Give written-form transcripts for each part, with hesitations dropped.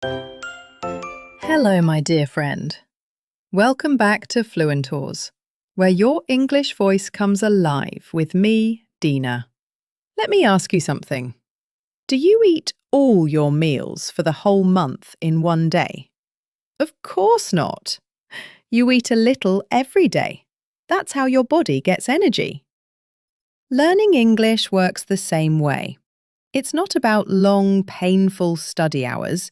Hello, my dear friend. Welcome back to Fluentors, where your English voice comes alive with me, Dina. Let me ask you something. Do you eat all your meals for the whole month in one day? Of course not. You eat a little every day. That's how your body gets energy. Learning English works the same way. It's not about long, painful study hours.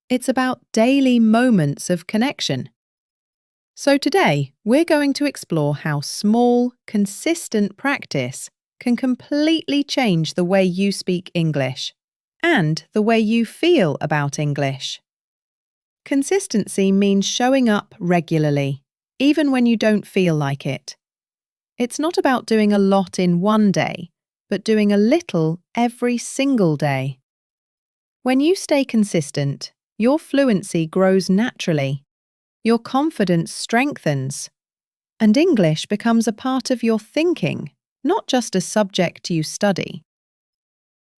It's about daily moments of connection. So today, we're going to explore how small, consistent practice can completely change the way you speak English and the way you feel about English. Consistency means showing up regularly, even when you don't feel like it. It's not about doing a lot in one day, but doing a little every single day. When you stay consistent, your fluency grows naturally, your confidence strengthens, and English becomes a part of your thinking, not just a subject you study.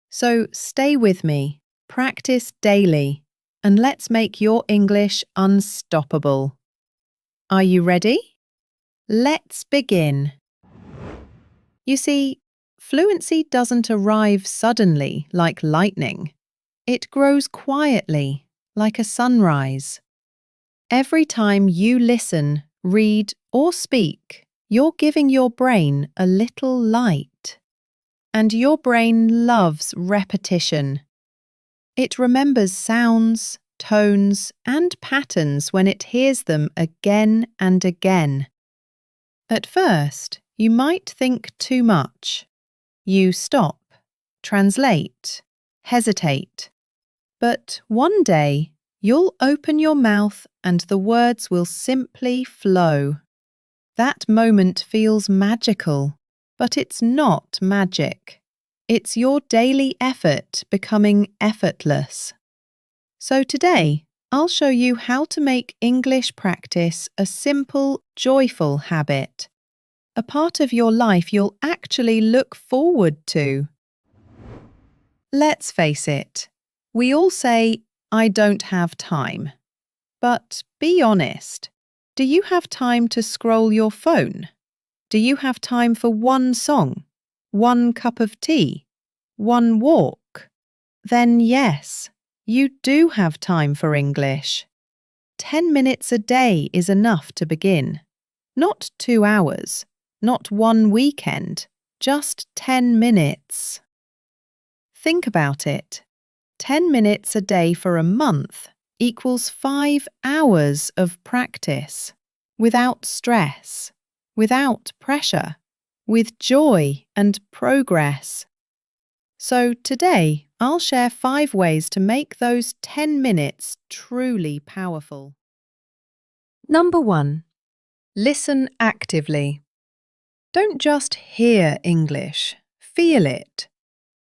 So stay with me, practice daily, and let's make your English unstoppable. Are you ready? Let's begin. You see, fluency doesn't arrive suddenly like lightning. It grows quietly, like a sunrise. Every time you listen, read, or speak, you're giving your brain a little light. And your brain loves repetition. It remembers sounds, tones, and patterns when it hears them again and again. At first, you might think too much. You stop, translate, hesitate. But one day, you'll open your mouth and the words will simply flow. That moment feels magical, but it's not magic. It's your daily effort becoming effortless. So today, I'll show you how to make English practice a simple, joyful habit. A part of your life you'll actually look forward to. Let's face it. We all say, I don't have time. But be honest. Do you have time to scroll your phone? Do you have time for one song, one cup of tea, one walk? Then yes, you do have time for English. 10 minutes a day is enough to begin. Not 2 hours, not one weekend, just 10 minutes. Think about it. 10 minutes a day for a month equals 5 hours of practice, without stress, without pressure, with joy and progress. So today, I'll share 5 ways to make those 10 minutes truly powerful. Number 1. Listen actively. Don't just hear English, feel it.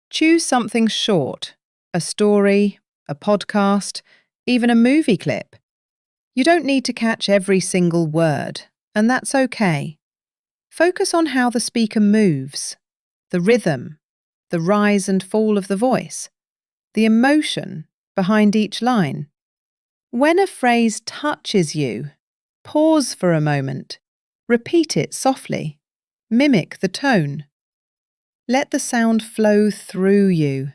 Choose something short. A story, a podcast, even a movie clip. You don't need to catch every single word, and that's okay. Focus on how the speaker moves, the rhythm, the rise and fall of the voice, the emotion behind each line. When a phrase touches you, pause for a moment, repeat it softly, mimic the tone. Let the sound flow through you,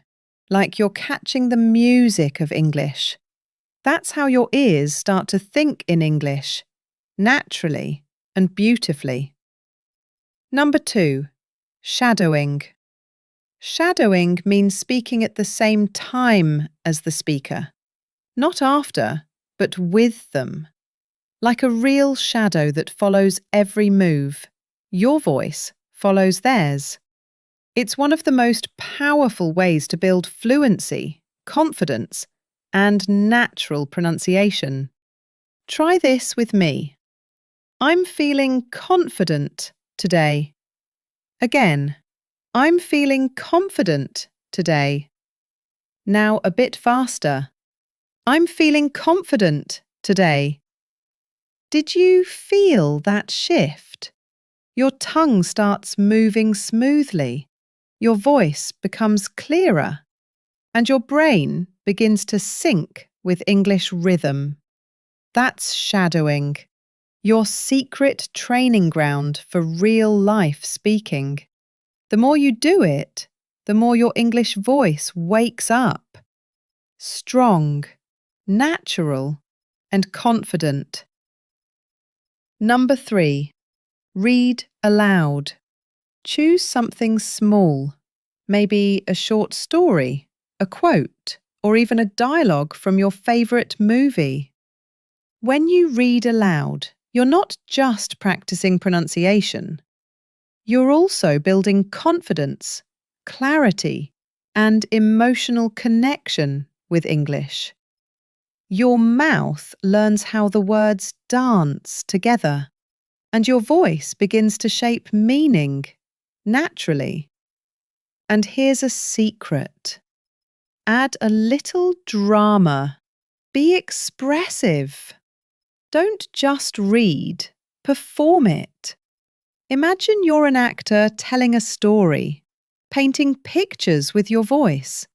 like you're catching the music of English. That's how your ears start to think in English, naturally and beautifully. Number 2. Shadowing. Shadowing means speaking at the same time as the speaker. Not after, but with them. Like a real shadow that follows every move. Your voice follows theirs. It's one of the most powerful ways to build fluency, confidence, and natural pronunciation. Try this with me. I'm feeling confident today. Again, I'm feeling confident today. Now a bit faster. I'm feeling confident today. Did you feel that shift? Your tongue starts moving smoothly. Your voice becomes clearer, and your brain begins to sync with English rhythm. That's shadowing, your secret training ground for real-life speaking. The more you do it, the more your English voice wakes up. Strong, natural, and confident. Number 3. Read aloud. Choose something small, maybe a short story, a quote, or even a dialogue from your favourite movie. When you read aloud, you're not just practicing pronunciation. You're also building confidence, clarity, and emotional connection with English. Your mouth learns how the words dance together, and your voice begins to shape meaning naturally. And here's a secret. Add a little drama. Be expressive. Don't just read, perform it. Imagine you're an actor telling a story, painting pictures with your voice.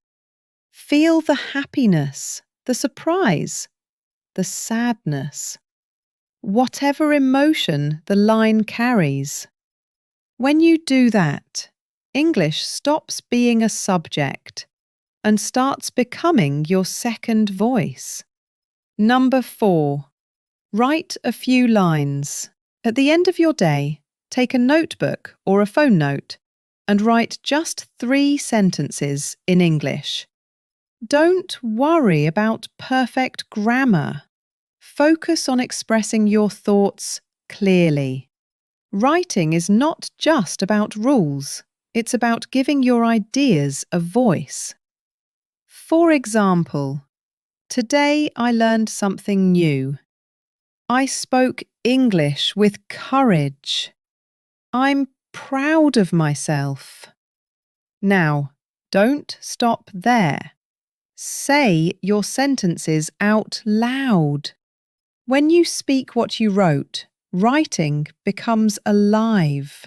Feel the happiness, the surprise, the sadness, whatever emotion the line carries. When you do that, English stops being a subject and starts becoming your second voice. Number 4. Write a few lines. At the end of your day, take a notebook or a phone note and write just 3 sentences in English. Don't worry about perfect grammar. Focus on expressing your thoughts clearly. Writing is not just about rules, it's about giving your ideas a voice. For example, today I learned something new. I spoke English with courage. I'm proud of myself. Now, don't stop there. Say your sentences out loud. When you speak what you wrote, writing becomes alive.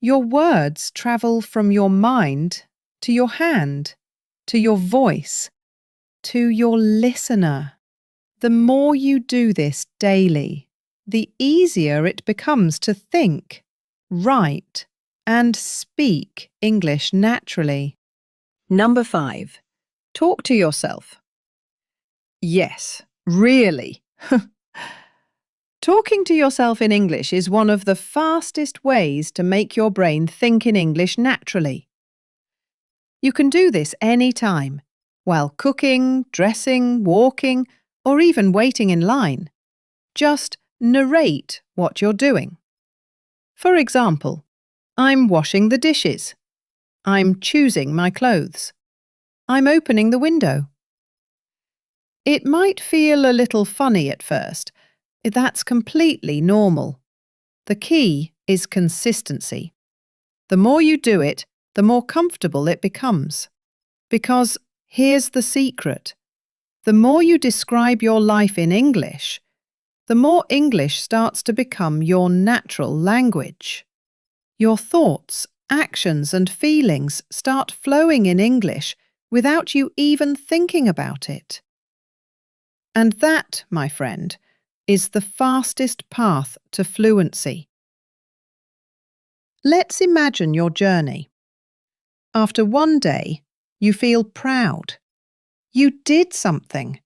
Your words travel from your mind to your hand, to your voice, to your listener. The more you do this daily, the easier it becomes to think, write, and speak English naturally. Number 5. Talk to yourself. Yes, really. Talking to yourself in English is one of the fastest ways to make your brain think in English naturally. You can do this any time, while cooking, dressing, walking, or even waiting in line. Just narrate what you're doing. For example, I'm washing the dishes. I'm choosing my clothes. I'm opening the window. It might feel a little funny at first. That's completely normal. The key is consistency. The more you do it, the more comfortable it becomes. Because here's the secret. The more you describe your life in English, the more English starts to become your natural language. Your thoughts, actions, and feelings start flowing in English without you even thinking about it. And that, my friend, is the fastest path to fluency. Let's imagine your journey. After one day, you feel proud. You did something.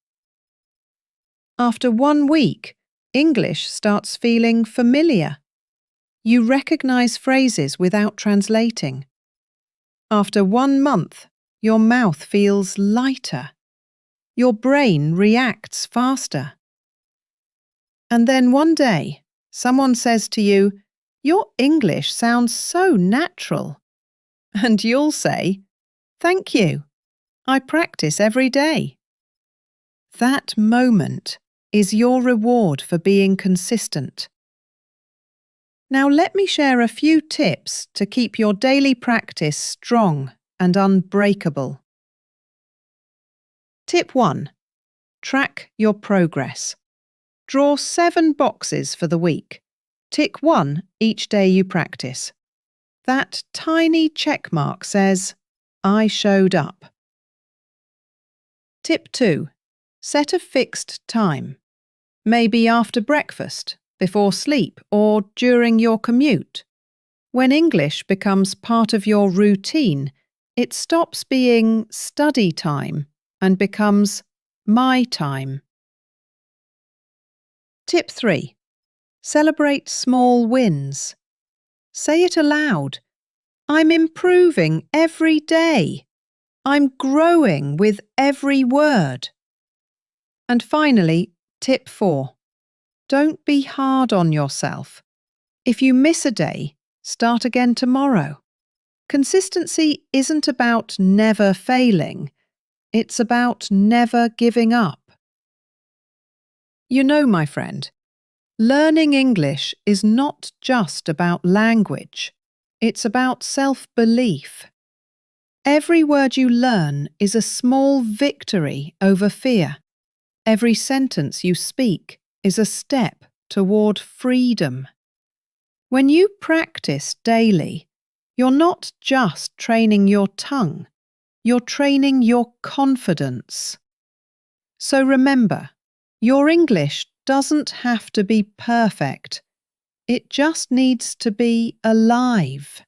After 1 week, English starts feeling familiar. You recognize phrases without translating. After 1 month, your mouth feels lighter. Your brain reacts faster. And then one day, someone says to you, "Your English sounds so natural." And you'll say, "Thank you. I practice every day." That moment is your reward for being consistent. Now let me share a few tips to keep your daily practice strong and unbreakable. Tip 1. Track your progress. Draw 7 boxes for the week. Tick 1 each day you practice. That tiny check mark says, "I showed up." Tip 2. Set a fixed time, maybe after breakfast, before sleep, or during your commute. When English becomes part of your routine, it stops being study time and becomes my time. Tip 3. Celebrate small wins. Say it aloud. I'm improving every day. I'm growing with every word. And finally, tip 4. Don't be hard on yourself. If you miss a day, start again tomorrow. Consistency isn't about never failing. It's about never giving up. You know, my friend, learning English is not just about language. It's about self-belief. Every word you learn is a small victory over fear. Every sentence you speak is a step toward freedom. When you practice daily, you're not just training your tongue, you're training your confidence. So remember, your English doesn't have to be perfect. It just needs to be alive.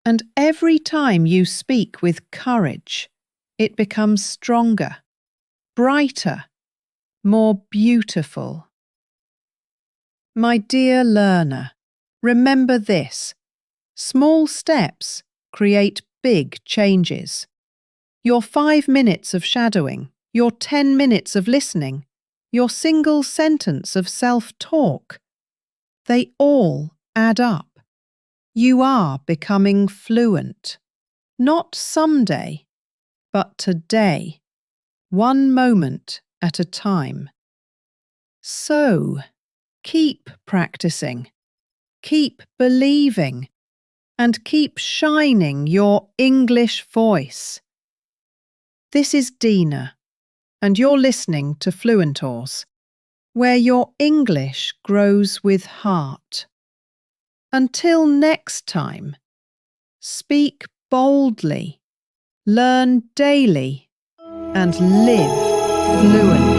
And every time you speak with courage, it becomes stronger, brighter, more beautiful. My dear learner, remember this. Small steps create big changes. Your 5 minutes of shadowing, your 10 minutes of listening, your single sentence of self-talk, they all add up. You are becoming fluent. Not someday, but today. One moment at a time. So, keep practicing, keep believing, and keep shining your English voice. This is Dina, and you're listening to Fluentors, where your English grows with heart. Until next time, speak boldly, learn daily, and live fluently.